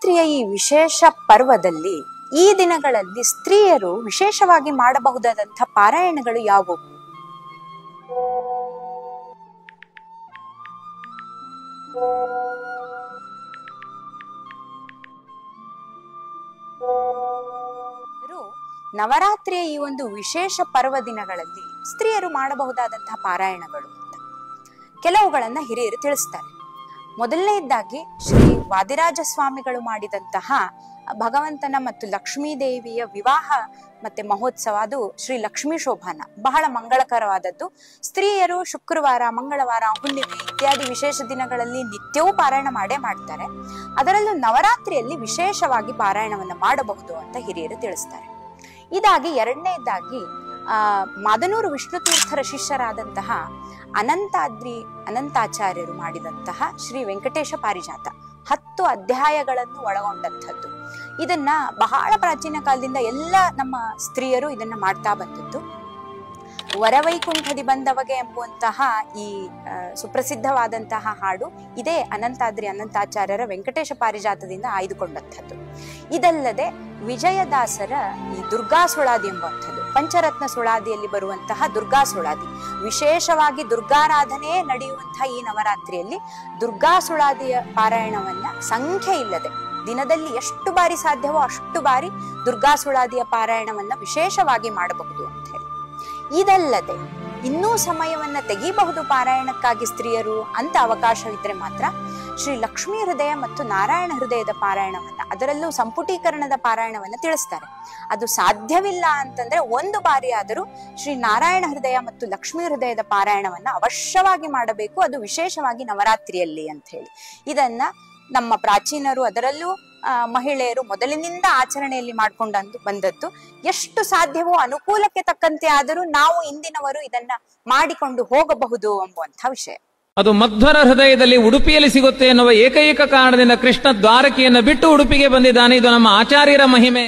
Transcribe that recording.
ನವರಾತ್ರಿಯ ಈ ವಿಶೇಷ ಪರ್ವದಲ್ಲಿ ಈ ದಿನಗಳಲ್ಲಿ ಸ್ತ್ರೀಯರು ವಿಶೇಷವಾಗಿ ಮಾಡಬಹುದಾದಂತಹ ಪಾರಾಯಣಗಳು ಯಾವುವು? ನವರಾತ್ರಿಯ ಈ ಒಂದು ವಿಶೇಷ ಪರ್ವ ದಿನಗಳಲ್ಲಿ ಸ್ತ್ರೀಯರು ಮಾಡಬಹುದಾದಂತಹ ಪಾರಾಯಣಗಳು ಅಂತ ಕೆಲವುಗಳನ್ನ ಹಿರಿಯರು ತಿಳಿಸ್ತಾರೆ. ಮೊದಲನೇದಾಗಿ ಶ್ರೀ ವಾದಿರಾಜ ಸ್ವಾಮಿಗಳು ಮಾಡಿದಂತಹ ಭಗವಂತನ ಮತ್ತು ಲಕ್ಷ್ಮೀ ದೇವಿಯ ವಿವಾಹ ಮತ್ತೆ ಮಹೋತ್ಸವ, ಅದು ಶ್ರೀ ಲಕ್ಷ್ಮೀ ಶೋಭಾನ, ಬಹಳ ಮಂಗಳಕರವಾದದ್ದು. ಸ್ತ್ರೀಯರು ಶುಕ್ರವಾರ, ಮಂಗಳವಾರ, ಹುಣ್ಣಿಮೆ ಇತ್ಯಾದಿ ವಿಶೇಷ ದಿನಗಳಲ್ಲಿ ನಿತ್ಯವೂ ಪಾರಾಯಣ ಮಾಡೇ ಮಾಡ್ತಾರೆ. ಅದರಲ್ಲೂ ನವರಾತ್ರಿಯಲ್ಲಿ ವಿಶೇಷವಾಗಿ ಪಾರಾಯಣವನ್ನ ಮಾಡಬಹುದು ಅಂತ ಹಿರಿಯರು ತಿಳಿಸ್ತಾರೆ. ಇದಾಗಿ ಎರಡನೇದಾಗಿ ಮಾದನೂರು ವಿಷ್ಣು ತೀರ್ಥರ ಶಿಷ್ಯರಾದಂತಹ ಅನಂತಾಚಾರ್ಯರು ಮಾಡಿದಂತಹ ಶ್ರೀ ವೆಂಕಟೇಶ ಪಾರಿಜಾತ 10 ಅಧ್ಯಾಯಗಳನ್ನು ಒಳಗೊಂಡಂಥದ್ದು. ಇದನ್ನ ಬಹಳ ಪ್ರಾಚೀನ ಕಾಲದಿಂದ ಎಲ್ಲ ನಮ್ಮ ಸ್ತ್ರೀಯರು ಇದನ್ನ ಮಾಡ್ತಾ ಬಂದದ್ದು. ವರವೈಕುಂಠದಿ ಬಂದವಗೆ ಎಂಬುವಂತಹ ಈ ಸುಪ್ರಸಿದ್ಧವಾದಂತಹ ಹಾಡು ಇದೇ ಅನಂತಾಚಾರ್ಯರ ವೆಂಕಟೇಶ ಪಾರಿಜಾತದಿಂದ ಆಯ್ದುಕೊಂಡಂಥದ್ದು. ಇದಲ್ಲದೆ ವಿಜಯದಾಸರ ಈ ದುರ್ಗಾ ಸುಳಾದಿ ಎಂಬುವಂಥದ್ದು, ಪಂಚರತ್ನ ಸುಳಾದಿಯಲ್ಲಿ ಬರುವಂತಹ ದುರ್ಗಾ ಸುಳಾದಿ, ವಿಶೇಷವಾಗಿ ದುರ್ಗಾರಾಧನೆ ನಡೆಯುವಂತಹ ಈ ನವರಾತ್ರಿಯಲ್ಲಿ ದುರ್ಗಾ ಸುಳಾದಿಯ ಪಾರಾಯಣವನ್ನ ಸಂಖ್ಯೆ ಇಲ್ಲದೆ ದಿನದಲ್ಲಿ ಎಷ್ಟು ಬಾರಿ ಸಾಧ್ಯವೋ ಅಷ್ಟು ಬಾರಿ ದುರ್ಗಾ ಸುಳಾದಿಯ ಪಾರಾಯಣವನ್ನ ವಿಶೇಷವಾಗಿ ಮಾಡಬಹುದು ಅಂತ ಹೇಳಿ. ಇದಲ್ಲದೆ ಇನ್ನೂ ಸಮಯವನ್ನ ತೆಗಿಬಹುದು ಪಾರಾಯಣಕ್ಕಾಗಿ ಸ್ತ್ರೀಯರು ಅಂತ ಅವಕಾಶವಿದ್ರೆ ಮಾತ್ರ ಶ್ರೀ ಲಕ್ಷ್ಮೀ ಹೃದಯ ಮತ್ತು ನಾರಾಯಣ ಹೃದಯದ ಪಾರಾಯಣವನ್ನ, ಅದರಲ್ಲೂ ಸಂಪುಟೀಕರಣದ ಪಾರಾಯಣವನ್ನ ತಿಳಿಸ್ತಾರೆ. ಅದು ಸಾಧ್ಯವಿಲ್ಲ ಅಂತಂದ್ರೆ ಒಂದು ಬಾರಿ ಆದರೂ ಶ್ರೀ ನಾರಾಯಣ ಹೃದಯ ಮತ್ತು ಲಕ್ಷ್ಮೀ ಹೃದಯದ ಪಾರಾಯಣವನ್ನ ಅವಶ್ಯವಾಗಿ ಮಾಡಬೇಕು, ಅದು ವಿಶೇಷವಾಗಿ ನವರಾತ್ರಿಯಲ್ಲಿ ಅಂತ ಹೇಳಿ. ಇದನ್ನ ನಮ್ಮ ಪ್ರಾಚೀನರು, ಅದರಲ್ಲೂ ಮಹಿಳೆಯರು ಮೊದಲಿನಿಂದ ಆಚರಣೆಯಲ್ಲಿ ಮಾಡ್ಕೊಂಡು ಬಂದದ್ದು. ಎಷ್ಟು ಸಾಧ್ಯವೋ ಅನುಕೂಲಕ್ಕೆ ತಕ್ಕಂತೆ ಆದರೂ ನಾವು ಇಂದಿನವರು ಇದನ್ನ ಮಾಡಿಕೊಂಡು ಹೋಗಬಹುದು ಎಂಬುವಂಥ ವಿಷಯ. ಅದು ಮಧ್ವರ ಹೃದಯದಲ್ಲಿ ಉಡುಪಿಯಲ್ಲಿ ಸಿಗುತ್ತೆ ಎನ್ನುವ ಏಕೈಕ ಕಾರಣದಿಂದ ಕೃಷ್ಣ ದ್ವಾರಕೆಯನ್ನು ಬಿಟ್ಟು ಉಡುಪಿಗೆ ಬಂದಿದ್ದಾನೆ. ಇದು ನಮ್ಮ ಆಚಾರ್ಯರ ಮಹಿಮೆ.